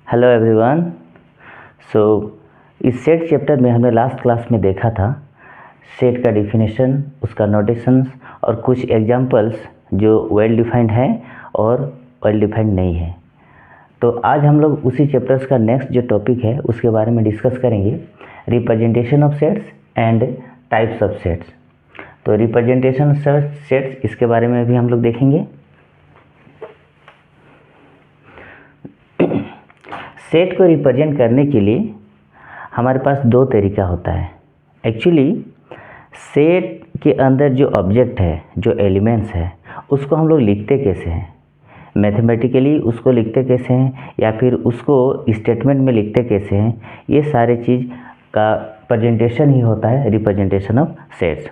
Hello everyone. सो इस set chapter में हमने लास्ट क्लास में देखा था सेट का डिफिनेशन, उसका नोटेशंस और कुछ एग्जांपल्स जो वेल डिफाइंड हैं और वेल डिफाइंड नहीं है। तो आज हम लोग उसी चैप्टर्स का नेक्स्ट जो टॉपिक है उसके बारे में डिस्कस करेंगे, representation of sets and types of sets. तो रिप्रेजेंटेशन सेट्स इसके बारे में भी हम लोग देखेंगे। सेट को रिप्रेजेंट करने के लिए हमारे पास दो तरीका होता है। एक्चुअली सेट के अंदर जो ऑब्जेक्ट है, जो एलिमेंट्स है, उसको हम लोग लिखते कैसे हैं, मैथमेटिकली उसको लिखते कैसे हैं या फिर उसको स्टेटमेंट में लिखते कैसे हैं, ये सारे चीज़ का प्रेजेंटेशन ही होता है रिप्रेजेंटेशन ऑफ सेट्स।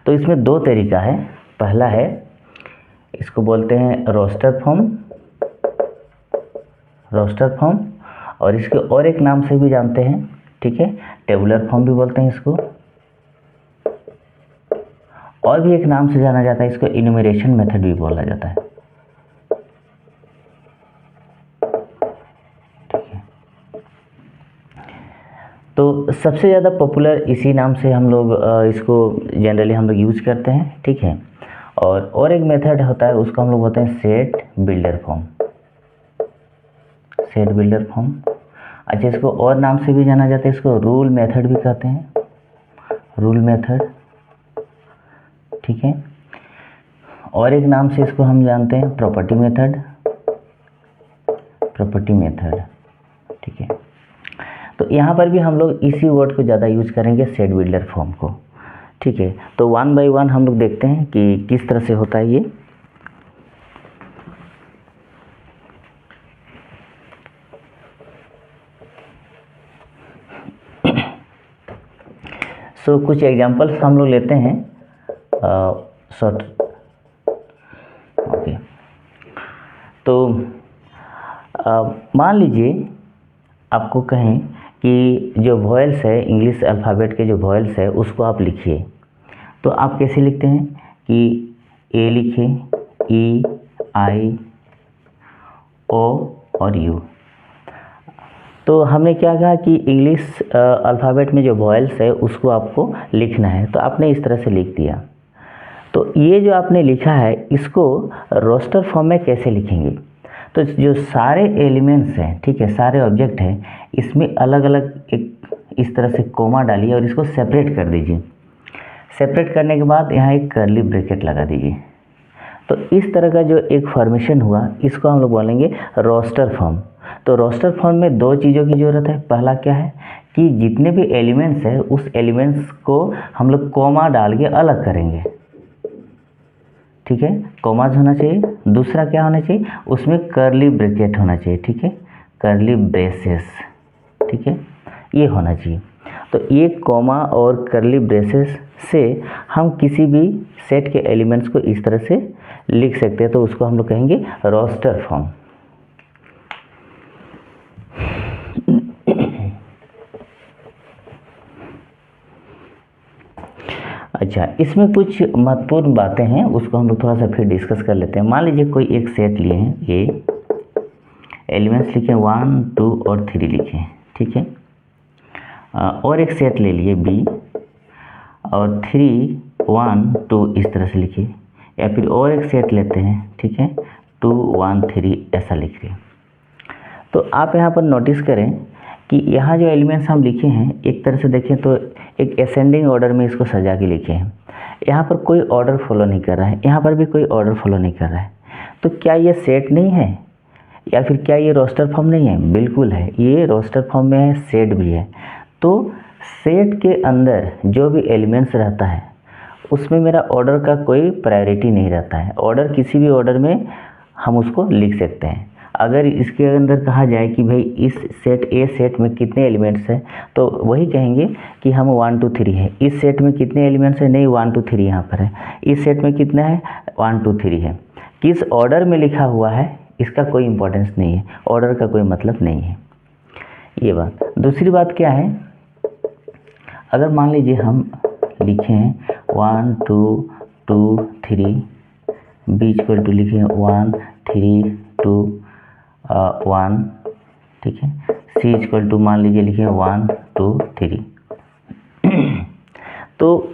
तो इसमें दो तरीका है। पहला है, इसको बोलते हैं रोस्टर फॉर्म, और इसके और एक नाम से भी जानते हैं, ठीक है, टेबुलर फॉर्म भी बोलते हैं इसको, और भी एक नाम से जाना जाता है, इसको इन्यूमरेशन मेथड भी बोला जाता है। ठीक है, तो सबसे ज़्यादा पॉपुलर इसी नाम से हम लोग इसको जनरली हम लोग यूज करते हैं। ठीक है, और एक मेथड होता है, उसको हम लोग बोलते हैं सेट बिल्डर फॉर्म। अच्छा, इसको और नाम से भी जाना जाता है, इसको रूल मेथड भी कहते हैं, रूल मेथड। ठीक है, और एक नाम से इसको हम जानते हैं प्रॉपर्टी मेथड। ठीक है, तो यहाँ पर भी हम लोग इसी वर्ड को ज़्यादा यूज करेंगे, सेट बिल्डर फॉर्म को। ठीक है, तो वन बाय वन हम लोग देखते हैं कि किस तरह से होता है ये। सो कुछ एग्जांपल्स हम लोग लेते हैं शॉर्ट। ओके, तो मान लीजिए आपको कहें कि जो वॉयल्स है, इंग्लिश अल्फ़ाबेट के जो वॉयल्स है उसको आप लिखिए। तो आप कैसे लिखते हैं कि ए लिखिए, ई, आई, ओ और यू। तो हमने क्या कहा कि इंग्लिश अल्फ़ाबेट में जो वॉयल्स है उसको आपको लिखना है, तो आपने इस तरह से लिख दिया। तो ये जो आपने लिखा है इसको रोस्टर फॉर्म में कैसे लिखेंगे? तो जो सारे एलिमेंट्स हैं, ठीक है, सारे ऑब्जेक्ट हैं, इसमें अलग अलग एक इस तरह से कोमा डालिए और इसको सेपरेट कर दीजिए। सेपरेट करने के बाद यहाँ एक कर्ली ब्रैकेट लगा दीजिए। तो इस तरह का जो एक फॉर्मेशन हुआ, इसको हम लोग बोलेंगे रोस्टर फॉर्म। तो रोस्टर फॉर्म में दो चीज़ों की ज़रूरत है। पहला क्या है कि जितने भी एलिमेंट्स हैं उस एलिमेंट्स को हम लोग कोमा डाल के अलग करेंगे। ठीक है, कोमाज होना चाहिए। दूसरा क्या होना चाहिए, उसमें कर्ली ब्रैकेट होना चाहिए। ठीक है, कर्ली ब्रेसेस, ठीक है, ये होना चाहिए। तो ये कोमा और कर्ली ब्रेसेस से हम किसी भी सेट के एलिमेंट्स को इस तरह से लिख सकते हैं, तो उसको हम लोग कहेंगे रोस्टर फॉर्म। अच्छा, इसमें कुछ महत्वपूर्ण बातें हैं, उसको हम लोग थोड़ा सा फिर डिस्कस कर लेते हैं। मान लीजिए कोई एक सेट लिए हैं, ए एलिमेंट्स लिखे 1, 2 और 3 लिखे, ठीक है, और एक सेट ले लिए बी और 3, 1, 2 इस तरह से लिखिए, या फिर और एक सेट लेते हैं, ठीक है, 2, 1, 3 ऐसा लिख रहे हैं। तो आप यहाँ पर नोटिस करें कि यहाँ जो एलिमेंट्स हम लिखे हैं, एक तरह से देखें तो एक असेंडिंग ऑर्डर में इसको सजा के लिखे हैं। यहाँ पर कोई ऑर्डर फॉलो नहीं कर रहा है, यहाँ पर भी कोई ऑर्डर फॉलो नहीं कर रहा है। तो क्या ये सेट नहीं है या फिर क्या ये रोस्टर फॉर्म नहीं है? बिल्कुल है, ये रोस्टर फॉर्म में है, सेट भी है। तो सेट के अंदर जो भी एलिमेंट्स रहता है उसमें मेरा ऑर्डर का कोई प्रायोरिटी नहीं रहता है। ऑर्डर किसी भी ऑर्डर में हम उसको लिख सकते हैं। अगर इसके अंदर कहा जाए कि भाई इस सेट ए सेट में कितने एलिमेंट्स हैं, तो वही कहेंगे कि हम 1, 2, 3 है। इस सेट में कितने एलिमेंट्स हैं? नहीं, 1, 2, 3 यहाँ पर है। इस सेट में कितना है? 1, 2, 3 है। किस ऑर्डर में लिखा हुआ है इसका कोई इम्पोर्टेंस नहीं है, ऑर्डर का कोई मतलब नहीं है, ये बात। दूसरी बात क्या है, अगर मान लीजिए हम लिखें 1, 2, 2, 3, बी इक्वल टू लिखें 1, 3, 2, 1, ठीक है। C इक्वल टू मान लीजिए लिखिए 1 2 3। तो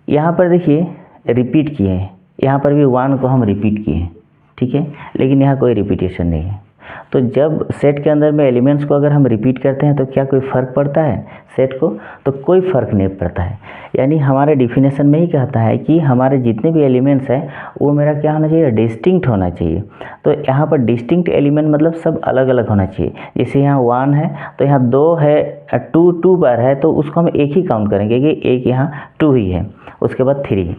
यहाँ पर देखिए रिपीट किए हैं, यहाँ पर भी 1 को हम रिपीट किए हैं, ठीक है, लेकिन यहाँ कोई रिपीटेशन नहीं है। तो जब सेट के अंदर में एलिमेंट्स को अगर हम रिपीट करते हैं तो क्या कोई फ़र्क पड़ता है सेट को? तो कोई फ़र्क नहीं पड़ता है। यानी हमारे डिफिनेशन में ही कहता है कि हमारे जितने भी एलिमेंट्स हैं वो मेरा क्या होना चाहिए? डिस्टिंक्ट होना चाहिए। तो यहाँ पर डिस्टिंक्ट एलिमेंट मतलब सब अलग अलग होना चाहिए। जैसे यहाँ 1 है तो यहाँ 2 है, 2 बार है तो उसको हम एक ही काउंट करेंगे कि एक यहाँ 2 ही है, उसके बाद 3।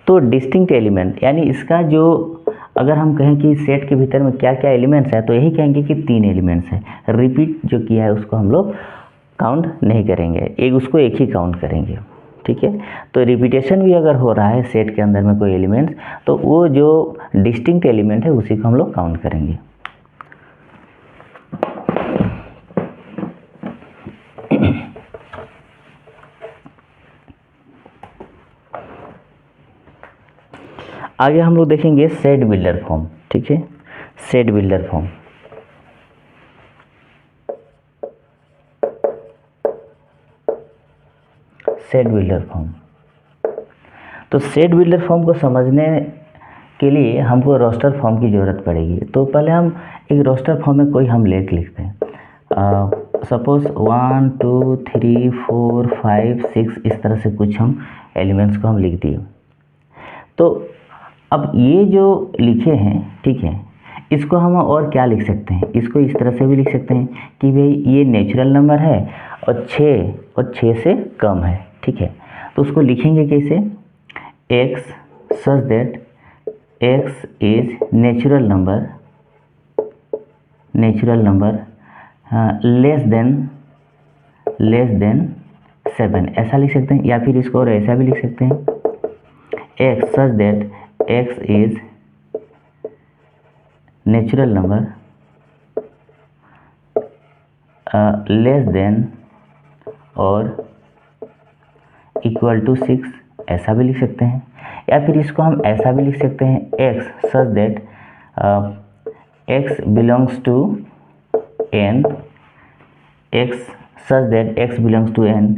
तो डिस्टिंक्ट एलिमेंट यानी इसका जो अगर हम कहें कि सेट के भीतर में क्या क्या एलिमेंट्स है तो यही कहेंगे कि 3 एलिमेंट्स हैं। रिपीट जो किया है उसको हम लोग काउंट नहीं करेंगे, उसको एक ही काउंट करेंगे, ठीक है। तो रिपीटेशन भी अगर हो रहा है सेट के अंदर में कोई एलिमेंट्स तो वो जो डिस्टिंक्ट एलिमेंट है उसी को हम लोग काउंट करेंगे। आगे हम लोग देखेंगे सेट बिल्डर फॉर्म, ठीक है। Set builder form, set builder form. तो सेट बिल्डर फॉर्म को समझने के लिए हमको रोस्टर फॉर्म की ज़रूरत पड़ेगी। तो पहले हम एक रोस्टर फॉर्म में कोई हम लेट लिखते हैं। सपोज 1 2 3 4 5 6 इस तरह से कुछ हम एलिमेंट्स को हम लिख दिए। तो अब ये जो लिखे हैं, ठीक है, इसको हम और क्या लिख सकते हैं? इसको इस तरह से भी लिख सकते हैं कि भाई ये नेचुरल नंबर है और 6 से कम है, ठीक है। तो उसको लिखेंगे कैसे? x such that x is natural number less than 7, ऐसा लिख सकते हैं। या फिर इसको और ऐसा भी लिख सकते हैं, x such that x is natural number less than और इक्वल टू 6, ऐसा भी लिख सकते हैं। या फिर इसको हम ऐसा भी लिख सकते हैं, x such that x belongs to n, x such that x belongs to n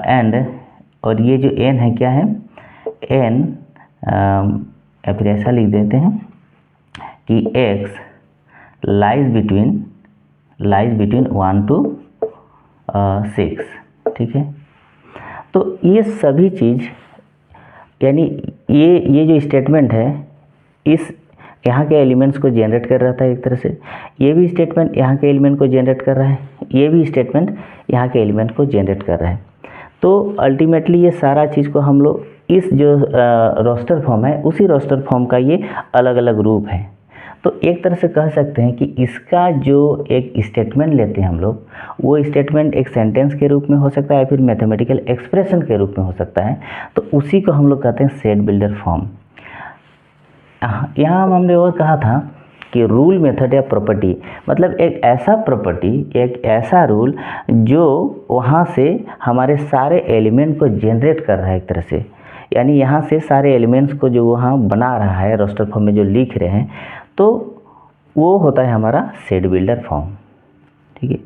and, और ये जो n है क्या है? n, या फिर ऐसा लिख देते हैं कि x लाइज बिटवीन 1 to 6, ठीक है। तो ये सभी चीज़ यानी ये जो स्टेटमेंट है इस यहाँ के एलिमेंट्स को जनरेट कर रहा था एक तरह से, ये भी स्टेटमेंट यहाँ के एलिमेंट को जनरेट कर रहा है, ये भी स्टेटमेंट यहाँ के एलिमेंट को जनरेट कर रहा है। तो अल्टीमेटली ये सारा चीज़ को हम लोग इस जो रोस्टर फॉर्म है उसी रोस्टर फॉर्म का ये अलग अलग रूप है। तो एक तरह से कह सकते हैं कि इसका जो एक स्टेटमेंट लेते हैं हम लोग, वो स्टेटमेंट एक सेंटेंस के रूप में हो सकता है, फिर मैथमेटिकल एक्सप्रेशन के रूप में हो सकता है। तो उसी को हम लोग कहते हैं सेट बिल्डर फॉर्म। यहाँ हमने और कहा था कि रूल, मेथड या प्रॉपर्टी, मतलब एक ऐसा प्रॉपर्टी, एक ऐसा रूल जो वहाँ से हमारे सारे एलिमेंट को जनरेट कर रहा है एक तरह से। यानी यहाँ से सारे एलिमेंट्स को जो वहाँ बना रहा है रोस्टर फॉर्म में जो लिख रहे हैं, तो वो होता है हमारा सेट बिल्डर फॉर्म, ठीक है।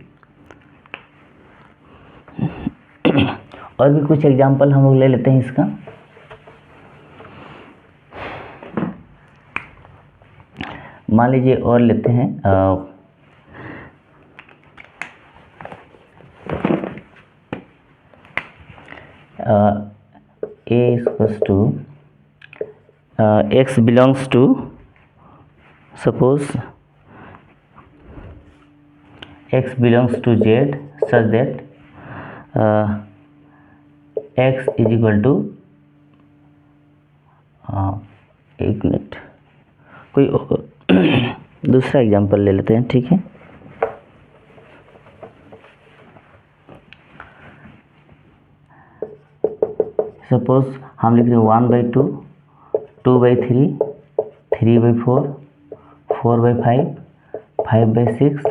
और भी कुछ एग्जांपल हम लोग ले लेते हैं इसका। मान लीजिए और लेते हैं a equals to x belongs to, suppose x belongs to z such that x is equal to, एक मिनट, कोई दूसरा एग्जांपल ले लेते हैं, ठीक है। सपोज हम लिख रहे हैं 1/2, 2/3, 3/4, 4/5, 5/6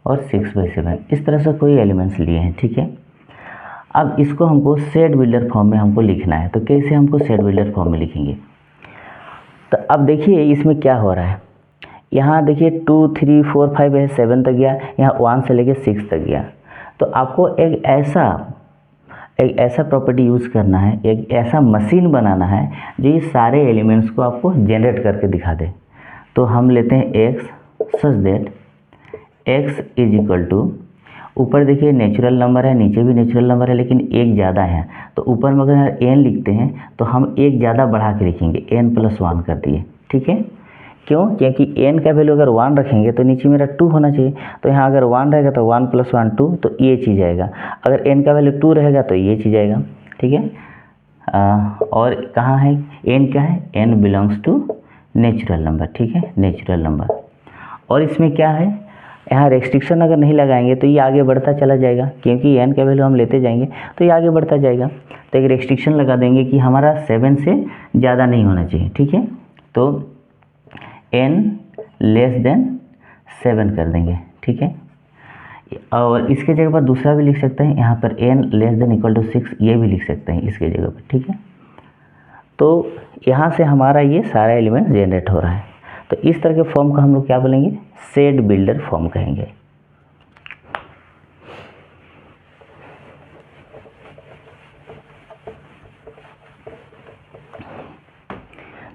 और 6/7, इस तरह से कोई एलिमेंट्स लिए हैं, ठीक है। अब इसको हमको सेट बिल्डर फॉर्म में हमको लिखना है। तो कैसे हमको सेट बिल्डर फॉर्म में लिखेंगे? तो अब देखिए इसमें क्या हो रहा है। यहाँ देखिए 2 3 4 5 है, 7 तक गया, यहाँ 1 से लेके 6 तक गया। तो आपको एक ऐसा प्रॉपर्टी यूज़ करना है, एक ऐसा मशीन बनाना है जो ये सारे एलिमेंट्स को आपको जनरेट करके दिखा दे। तो हम लेते हैं x such that x is equal to, ऊपर देखिए नेचुरल नंबर है, नीचे भी नेचुरल नंबर है, लेकिन एक ज़्यादा है, तो ऊपर में अगर n लिखते हैं तो हम एक ज़्यादा बढ़ा के लिखेंगे, n+1 कर दिए, ठीक है। क्यों? क्योंकि n का वैल्यू अगर 1 रखेंगे तो नीचे मेरा 2 होना चाहिए, तो यहाँ अगर 1 रहेगा तो 1 + 1 2, तो ये चीज़ आएगा। अगर n का वैल्यू 2 रहेगा तो ये चीज़ आएगा, ठीक है। और कहाँ है n, क्या है, n belongs to natural number, ठीक है, नेचुरल नंबर। और इसमें क्या है, यहाँ रेस्ट्रिक्शन अगर नहीं लगाएंगे तो ये आगे बढ़ता चला जाएगा, क्योंकि n का वैल्यू हम लेते जाएंगे तो ये आगे बढ़ता जाएगा। तो एक रेस्ट्रिक्शन लगा देंगे कि हमारा 7 से ज़्यादा नहीं होना चाहिए, ठीक है। तो n < 7 कर देंगे, ठीक है। और इसके जगह पर दूसरा भी लिख सकते हैं, यहाँ पर n < 6, ये भी लिख सकते हैं इसके जगह पर, ठीक है। तो यहाँ से हमारा ये सारा एलिमेंट जनरेट हो रहा है। तो इस तरह के फॉर्म को हम लोग क्या बोलेंगे, सेट बिल्डर फॉर्म कहेंगे।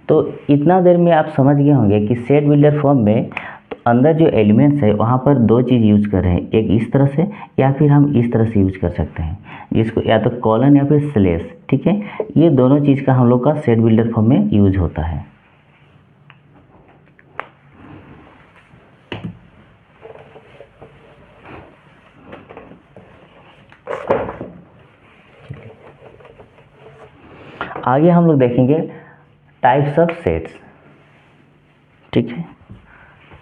तो इतना देर में आप समझ गए होंगे कि सेट बिल्डर फॉर्म में तो अंदर जो एलिमेंट्स है वहाँ पर दो चीज़ यूज कर रहे हैं, एक इस तरह से या फिर हम इस तरह से यूज कर सकते हैं, जिसको या तो कॉलन या फिर स्लेश, ठीक है। ये दोनों चीज़ का हम लोग का सेट बिल्डर फॉर्म में यूज होता है। आगे हम लोग देखेंगे टाइप्स ऑफ सेट्स, ठीक है,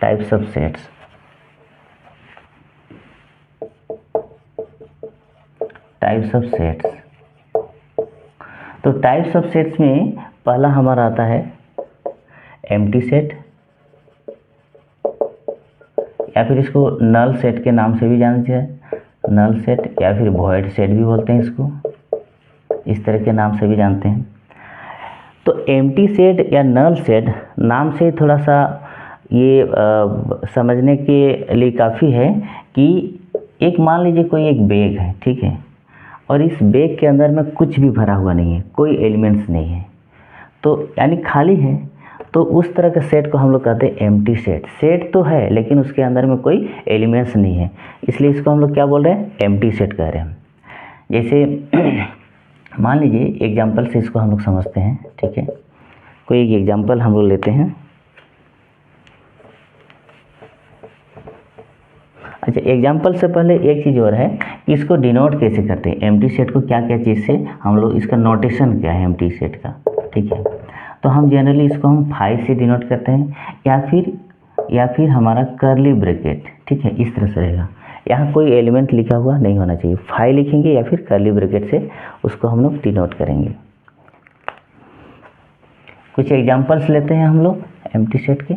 types of sets. Types of sets, तो टाइप्स ऑफ सेट्स में पहला हमारा आता है एम्प्टी सेट, या फिर इसको नल सेट के नाम से भी जानते हैं, नल सेट या फिर वॉइड सेट भी बोलते हैं इसको, इस तरह के नाम से भी जानते हैं। तो एम्प्टी सेट या नल सेट नाम से थोड़ा सा ये समझने के लिए काफ़ी है कि एक मान लीजिए कोई एक बैग है, ठीक है, और इस बैग के अंदर में कुछ भी भरा हुआ नहीं है, कोई एलिमेंट्स नहीं है, तो यानी खाली है, तो उस तरह के सेट को हम लोग कहते हैं एम्प्टी सेट। सेट तो है लेकिन उसके अंदर में कोई एलिमेंट्स नहीं है, इसलिए इसको हम लोग क्या बोल रहे हैं, एम्प्टी सेट कह रहे हैं। जैसे मान लीजिए एग्जाम्पल से इसको हम लोग समझते हैं, ठीक है। कोई एक एग्जाम्पल हम लोग लेते हैं। अच्छा, एग्जाम्पल से पहले एक चीज़ और है कि इसको डिनोट कैसे करते हैं, एम्प्टी सेट को क्या क्या चीज़ से हम लोग, इसका नोटेशन क्या है एम्प्टी सेट का, ठीक है। तो हम जनरली इसको हम 5 से डिनोट करते हैं, या फिर हमारा कर्ली ब्रैकेट, ठीक है, इस तरह से रहेगा। यहाँ कोई एलिमेंट लिखा हुआ नहीं होना चाहिए, 5 लिखेंगे या फिर कर्ली ब्रैकेट से उसको हम लोग डिनोट करेंगे। कुछ एग्जांपल्स लेते हैं हम लोग एम्प्टी सेट के।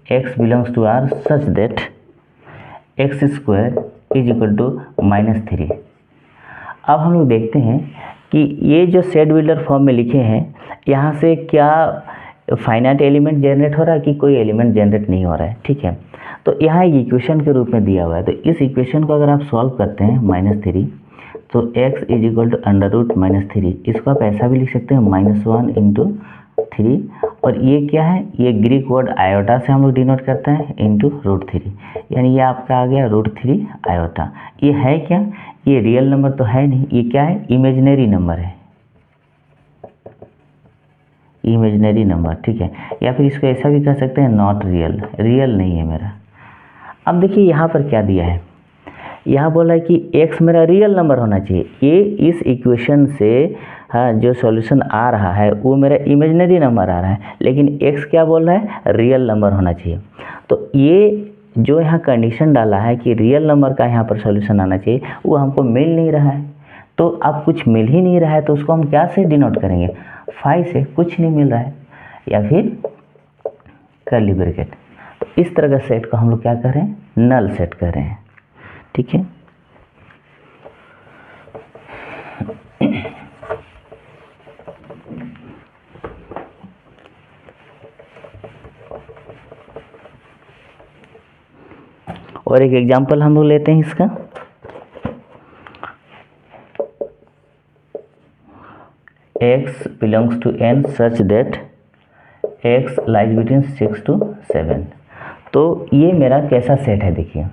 x belongs to R such that x square is equal to -3। अब हम लोग देखते हैं कि ये जो सेट बिल्डर फॉर्म में लिखे हैं, यहाँ से क्या फाइनाइट एलिमेंट जनरेट हो रहा है कि कोई एलिमेंट जनरेट नहीं हो रहा है, ठीक है। तो यहाँ एक इक्वेशन के रूप में दिया हुआ है, तो इस इक्वेशन को अगर आप सॉल्व करते हैं -3, तो x इज इक्वल टू √-3, इसको आप ऐसा भी लिख सकते हैं -1 × 3, और ये क्या है, ये ग्रीक वर्ड आयोटा से हम लोग डिनोट करते हैं √3, यानी ये आपका आ गया √3 आयोटा। ये है क्या, ये रियल नंबर तो है नहीं, ये क्या है, इमेजिनरी नंबर है, इमेजिनरी नंबर, ठीक है। या फिर इसको ऐसा भी कह सकते हैं नॉट रियल, रियल नहीं है मेरा। अब देखिए यहाँ पर क्या दिया है, यहाँ बोला है कि x मेरा रियल नंबर होना चाहिए। ये इस इक्वेशन से हाँ जो सॉल्यूशन आ रहा है वो मेरा इमेजिनरी नंबर आ रहा है, लेकिन x क्या बोल रहा है, रियल नंबर होना चाहिए। तो ये जो यहाँ कंडीशन डाला है कि रियल नंबर का यहाँ पर सॉल्यूशन आना चाहिए, वो हमको मिल नहीं रहा है। तो अब कुछ मिल ही नहीं रहा है तो उसको हम क्या से डिनोट करेंगे, 5 से, कुछ नहीं मिल रहा है, या फिर कर्ली ब्रैकेट। तो इस तरह का सेट को हम लोग क्या कर रहे हैं, नल सेट कर रहे हैं, ठीक है। और एक एग्जांपल हम लोग लेते हैं इसका। x belongs to n such that x lies between 6 to 7। तो ये मेरा कैसा सेट है देखिए,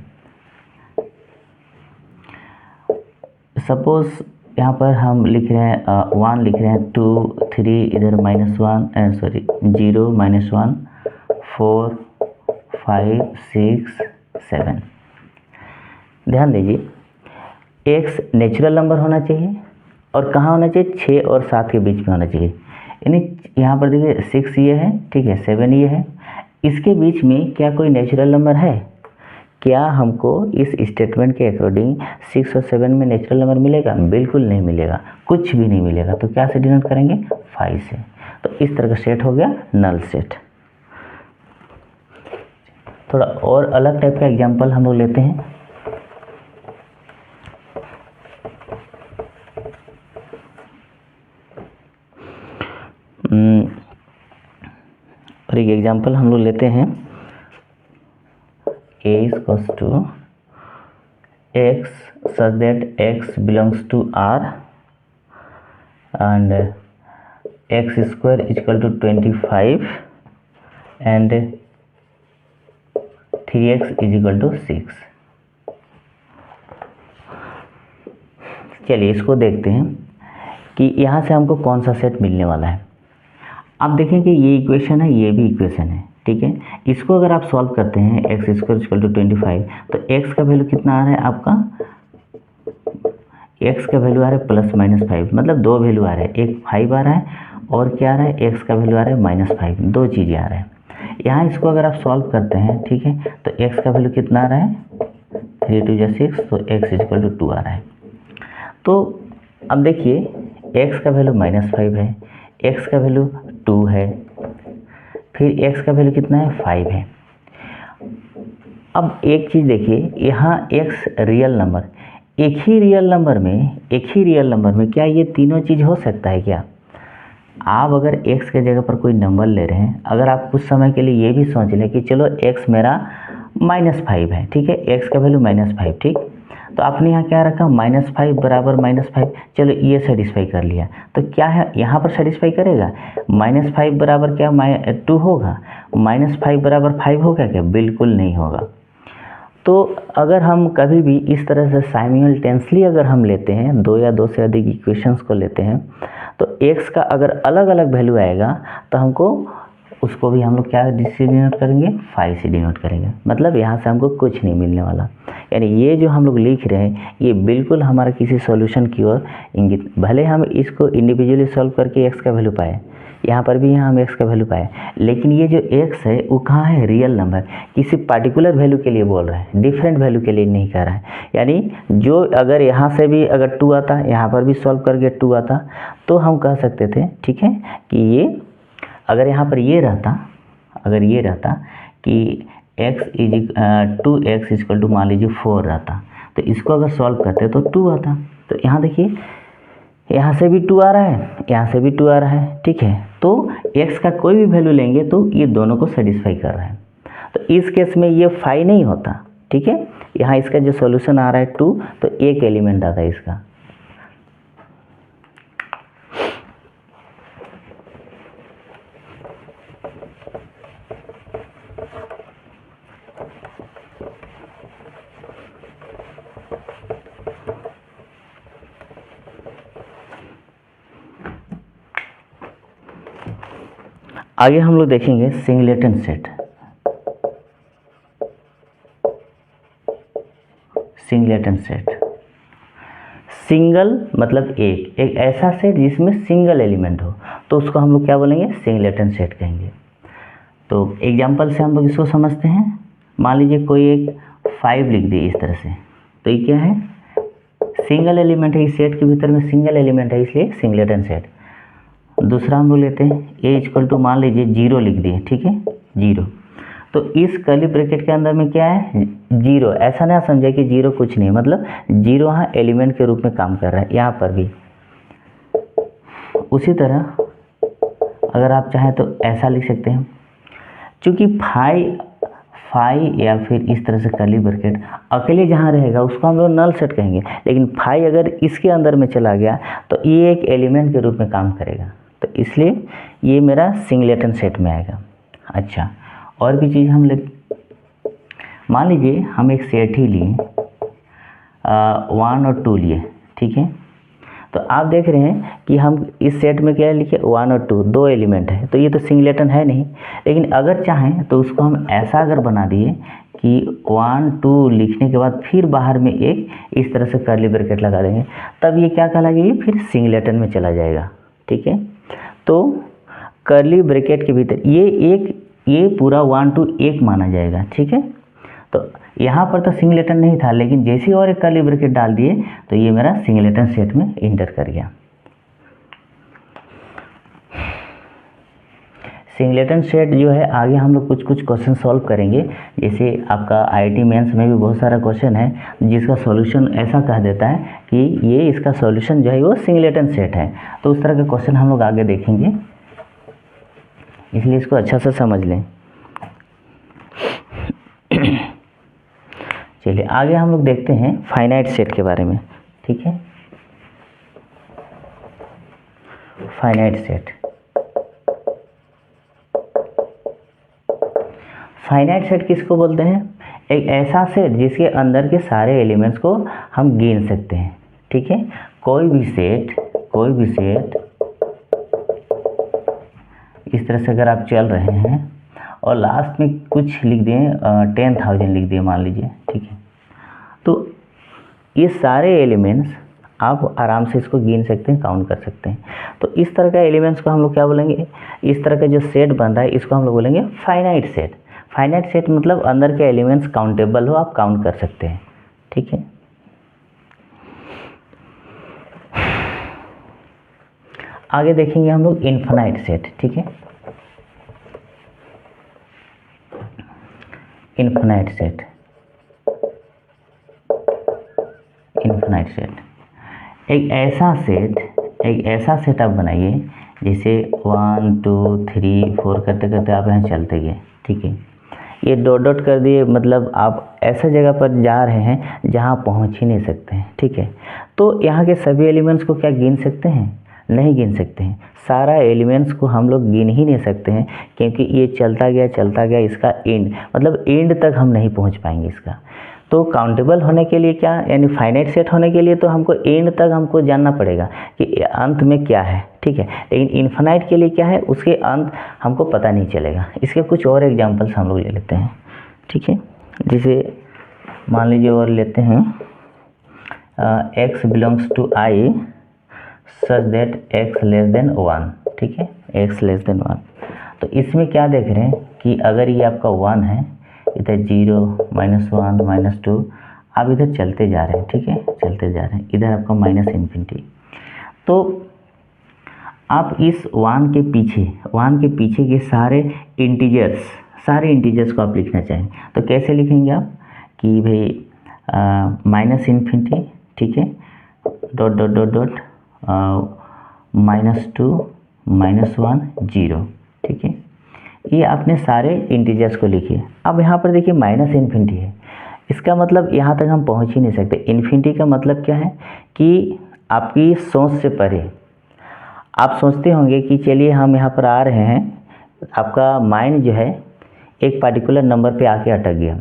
सपोज यहाँ पर हम लिख रहे हैं 1 लिख रहे हैं, 2 3 इधर -1 सॉरी 0 -1 4 5 6 7। ध्यान दीजिए x नेचुरल नंबर होना चाहिए और कहाँ होना चाहिए, 6 और 7 के बीच में होना चाहिए। यानी यहाँ पर देखिए 6 ये है, ठीक है, 7 ये है, इसके बीच में क्या कोई नेचुरल नंबर है? क्या हमको इस स्टेटमेंट के अकॉर्डिंग 6 और 7 में नेचुरल नंबर मिलेगा? बिल्कुल नहीं मिलेगा, कुछ भी नहीं मिलेगा। तो क्या से डिनोट करेंगे? 5 से। तो इस तरह का सेट हो गया नल सेट। थोड़ा और अलग टाइप का एग्जांपल हम लोग लेते हैं। और एक एग्जांपल हम लोग लेते हैं, a is equals to x such that x belongs to R and x square is equal to 25 and 3x is equal to 6। चलिए इसको देखते हैं कि यहाँ से हमको कौन सा सेट मिलने वाला है। आप देखें कि ये इक्वेशन है, ये भी इक्वेशन है, ठीक है। इसको अगर आप सॉल्व करते हैं एक्स स्क्वायर इक्वल टू 25, तो एक्स का वैल्यू कितना आ रहा है आपका? एक्स का वैल्यू आ रहा है +-5, मतलब दो वैल्यू आ रहे हैं, एक 5 आ रहा है और क्या आ रहा है, एक्स का वैल्यू आ रहा है -5, दो चीज़ें आ रहा है। यहाँ इसको अगर आप सॉल्व करते हैं, ठीक है, तो एक्स का वैल्यू कितना आ रहा है? 3 2 6, तो एक्स इक्वल टू 2 आ रहा है। तो अब देखिए एक्स का वैल्यू -5 है, एक्स का वैल्यू 2 है, फिर x का वैल्यू कितना है? 5 है। अब एक चीज़ देखिए, यहाँ x रियल नंबर, एक ही रियल नंबर में क्या ये तीनों चीज़ हो सकता है क्या? आप अगर x के जगह पर कोई नंबर ले रहे हैं, अगर आप कुछ समय के लिए ये भी सोच लें कि चलो x मेरा -5 है, ठीक है, x का वैल्यू -5, ठीक, तो आपने यहाँ क्या रखा? -5 बराबर -5, चलो ये सेटिस्फाई कर लिया। तो क्या है यहाँ पर सेटिस्फाई करेगा? -5 बराबर क्या 2 होगा? -5 बराबर 5 होगा क्या? बिल्कुल नहीं होगा। तो अगर हम कभी भी इस तरह से साइमल्टेनियसली अगर हम लेते हैं, दो या दो से अधिक इक्वेशंस को लेते हैं, तो x का अगर अलग अलग वैल्यू आएगा तो हमको उसको भी हम लोग क्या से डिनोट करेंगे? 5 से डिनोट करेंगे। मतलब यहाँ से हमको कुछ नहीं मिलने वाला। यानी ये जो हम लोग लिख रहे हैं ये बिल्कुल हमारा किसी सॉल्यूशन की ओर इंगित, भले हम इसको इंडिविजुअली सॉल्व करके x का वैल्यू पाए, यहाँ पर भी यहाँ हम x का वैल्यू पाए, लेकिन ये जो x है वो कहाँ है? रियल नंबर, किसी पार्टिकुलर वैल्यू के लिए बोल रहा है, डिफरेंट वैल्यू के लिए नहीं कर रहा है। यानी जो अगर यहाँ से भी अगर 2 आता, यहाँ पर भी सॉल्व करके 2 आता, तो हम कह सकते थे, ठीक है, कि ये अगर यहाँ पर ये रहता, अगर ये रहता कि x 2x इक्वल टू मान लीजिए 4 रहता, तो इसको अगर सॉल्व करते तो 2 आता। तो यहाँ देखिए यहाँ से भी 2 आ रहा है, यहाँ से भी 2 आ रहा है, ठीक है। तो x का कोई भी वैल्यू लेंगे तो ये दोनों को सेटिस्फाई कर रहा है। तो इस केस में ये 5 नहीं होता, ठीक है। यहाँ इसका जो सॉल्यूशन आ रहा है 2, तो एक एलिमेंट आता है इसका। आगे हम लोग देखेंगे singleton set. Singleton set, single मतलब एक ऐसा सेट जिसमें सिंगल एलिमेंट हो, तो उसको हम लोग क्या बोलेंगे? सिंगलेटन सेट कहेंगे। तो एग्जांपल से हम लोग इसको समझते हैं। मान लीजिए कोई एक 5 लिख दिए इस तरह से, तो ये क्या है? सिंगल एलिमेंट है, इस सेट के भीतर में सिंगल एलिमेंट है, इसलिए सिंगलेटन सेट। दूसरा हम लोग लेते हैं a इक्वल टू मान लीजिए 0 लिख दिए, ठीक है, 0। तो इस कर्ली ब्रैकेट के अंदर में क्या है? 0। ऐसा ना समझे कि 0 कुछ नहीं, मतलब 0 यहाँ एलिमेंट के रूप में काम कर रहा है। यहाँ पर भी उसी तरह अगर आप चाहें तो ऐसा लिख सकते हैं, चूँकि फाई या फिर इस तरह से कर्ली ब्रैकेट अकेले जहाँ रहेगा उसको हम लोग नल सेट कहेंगे, लेकिन फाई अगर इसके अंदर में चला गया तो ये एक एलिमेंट के रूप में काम करेगा, तो इसलिए ये मेरा सिंगलेटन सेट में आएगा। अच्छा, और भी चीज़ हम मान लीजिए हम एक सेट ही लिए 1 और 2 लिए, ठीक है। तो आप देख रहे हैं कि हम इस सेट में क्या लिखे 1 और 2 दो एलिमेंट है, तो ये तो सिंगलेटन है नहीं। लेकिन अगर चाहें तो उसको हम ऐसा अगर बना दिए कि 1 2 लिखने के बाद फिर बाहर में एक इस तरह से कर्ली ब्रैकेट लगा देंगे, तब ये क्या कहलाएगा, ये फिर सिंगलेटन में चला जाएगा, ठीक है। तो कर्ली ब्रैकेट के भीतर ये पूरा 1 2 एक माना जाएगा, ठीक है। तो यहाँ पर तो सिंगलेटन नहीं था, लेकिन जैसे ही और एक कर्ली ब्रैकेट डाल दिए तो ये मेरा सिंगलेटन सेट में इंटर कर गया। सिंगलेटन सेट जो है आगे हम लोग कुछ क्वेश्चन सॉल्व करेंगे, जैसे आपका आईआईटी मेंस में भी बहुत सारा क्वेश्चन है जिसका सॉल्यूशन ऐसा कह देता है कि ये इसका सॉल्यूशन जो है वो सिंगलेटन सेट है, तो उस तरह के क्वेश्चन हम लोग आगे देखेंगे, इसलिए इसको अच्छा से समझ लें। चलिए आगे हम लोग देखते हैं फाइनाइट सेट के बारे में, ठीक है। फाइनाइट सेट, फाइनाइट सेट किसको बोलते हैं, एक ऐसा सेट जिसके अंदर के सारे एलिमेंट्स को हम गिन सकते हैं, ठीक है। कोई भी सेट इस तरह से अगर आप चल रहे हैं और लास्ट में कुछ लिख दें 10,000 लिख दिए मान लीजिए, ठीक है, तो ये सारे एलिमेंट्स आप आराम से इसको गिन सकते हैं, काउंट कर सकते हैं। तो इस तरह का एलिमेंट्स को हम लोग क्या बोलेंगे, इस तरह का जो सेट बन रहा है इसको हम लोग बोलेंगे फाइनाइट सेट। फाइनाइट सेट मतलब अंदर के एलिमेंट्स काउंटेबल हो, आप काउंट कर सकते हैं, ठीक है। आगे देखेंगे हम लोग इनफाइनाइट सेट, ठीक है। इनफाइनाइट सेट, इनफाइनाइट सेट एक ऐसा सेट आप बनाइए जैसे 1 2 3 4 करते करते आप यहाँ चलते गए, ठीक है। ये डॉट डॉट कर दिए, मतलब आप ऐसा जगह पर जा रहे हैं जहाँ पहुँच ही नहीं सकते हैं, ठीक है। तो यहाँ के सभी एलिमेंट्स को क्या गिन सकते हैं, नहीं गिन सकते हैं। सारा एलिमेंट्स को हम लोग गिन ही नहीं सकते हैं, क्योंकि ये चलता गया, इसका एंड मतलब एंड तक हम नहीं पहुंच पाएंगे इसका। तो काउंटेबल होने के लिए क्या, यानी फाइनाइट सेट होने के लिए तो हमको एंड तक हमको जानना पड़ेगा कि अंत में क्या है, ठीक है। लेकिन इनफाइनाइट के लिए क्या है, उसके अंत हमको पता नहीं चलेगा। इसके कुछ और एग्जांपल्स हम लोग ले लेते हैं, ठीक है। जैसे मान लीजिए और लेते हैं x belongs to I such that x less than 1, ठीक है, x लेस देन 1। तो इसमें क्या देख रहे हैं कि अगर ये आपका 1 है, इधर 0 -1 -2 आप इधर चलते जा रहे हैं, ठीक है, चलते जा रहे हैं, इधर आपका -इन्फिनिटी। तो आप इस 1 के पीछे के सारे इंटीजर्स को आप लिखना चाहें तो कैसे लिखेंगे आप कि भाई -इन्फिनिटी, ठीक है, डॉट डॉट डॉट डॉट -2 -1 0, ठीक है। ये आपने सारे इंटीजर्स को लिखिए। अब यहाँ पर देखिए -इन्फिनिटी है, इसका मतलब यहाँ तक हम पहुँच ही नहीं सकते। इन्फिनिटी का मतलब क्या है कि आपकी सोच से परे। आप सोचते होंगे कि चलिए हम यहाँ पर आ रहे हैं, आपका माइंड जो है एक पार्टिकुलर नंबर पे आके अटक गया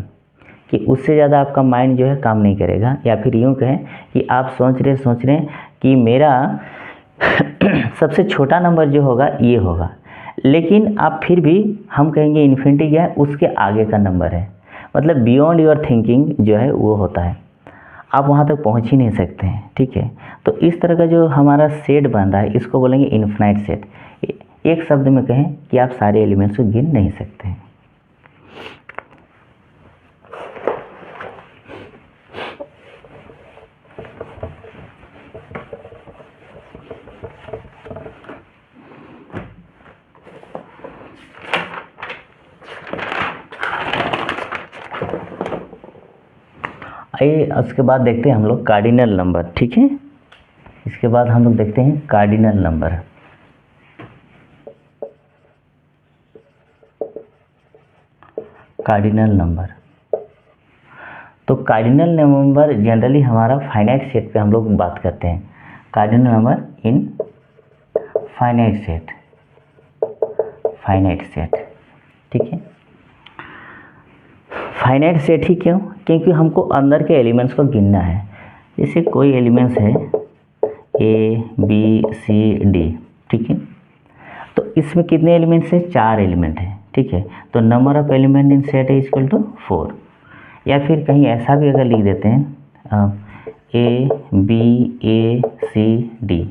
कि उससे ज़्यादा आपका माइंड जो है काम नहीं करेगा, या फिर यूँ कहें कि आप सोच रहे हैं कि मेरा सबसे छोटा नंबर जो होगा ये होगा, लेकिन आप फिर भी हम कहेंगे इन्फिनिटी क्या है, उसके आगे का नंबर है, मतलब बियॉन्ड योर थिंकिंग जो है वो होता है, आप वहाँ तक पहुँच ही नहीं सकते हैं, ठीक है। तो इस तरह का जो हमारा सेट बन रहा है इसको बोलेंगे इनफाइनाइट सेट। एक शब्द में कहें कि आप सारे एलिमेंट्स को गिन नहीं सकते हैं। आइए उसके बाद देखते हैं हम लोग कार्डिनल नंबर, ठीक है। इसके बाद हम लोग देखते हैं कार्डिनल नंबर। Cardinal number. तो कार्डिनल नंबर जनरली हमारा फाइनाइट सेट पे हम लोग बात करते हैं। Cardinal number in finite set, finite set, ठीक है। फाइनाइट सेट ही क्यों? क्योंकि हमको अंदर के एलिमेंट्स को गिनना है। जैसे कोई एलिमेंट्स है ए बी सी डी, ठीक है। तो इसमें कितने एलिमेंट्स हैं? 4 एलिमेंट हैं, ठीक है। तो number of element in set is equal to 4। या फिर कहीं ऐसा भी अगर लिख देते हैं A B A C D,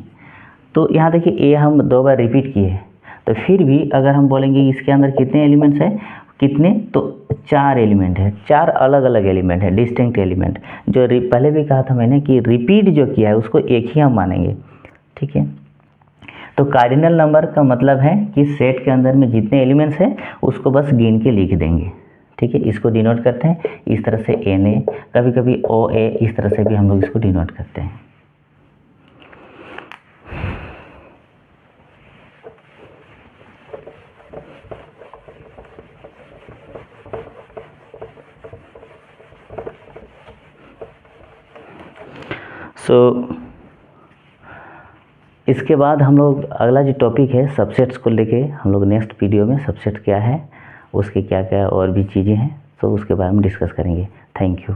तो यहाँ देखिए ए हम 2 बार रिपीट किए हैं, तो फिर भी अगर हम बोलेंगे इसके अंदर कितने एलिमेंट्स हैं, कितने, तो 4 एलिमेंट है, 4 अलग अलग एलिमेंट है, डिस्टिंक्ट एलिमेंट। जो पहले भी कहा था मैंने कि रिपीट जो किया है उसको एक ही हम मानेंगे, ठीक है। तो कार्डिनल नंबर का मतलब है कि सेट के अंदर में जितने एलिमेंट्स हैं उसको बस गिन के लिख देंगे, ठीक है। इसको डिनोट करते हैं इस तरह से एन ए, कभी कभी ओ ए, इस तरह से भी हम लोग इसको डिनोट करते हैं। इसके बाद हम लोग अगला जो टॉपिक है सबसेट्स को लेके हम लोग नेक्स्ट वीडियो में सबसेट क्या है, उसके क्या क्या और भी चीज़ें हैं, तो उसके बारे में डिस्कस करेंगे। Thank you.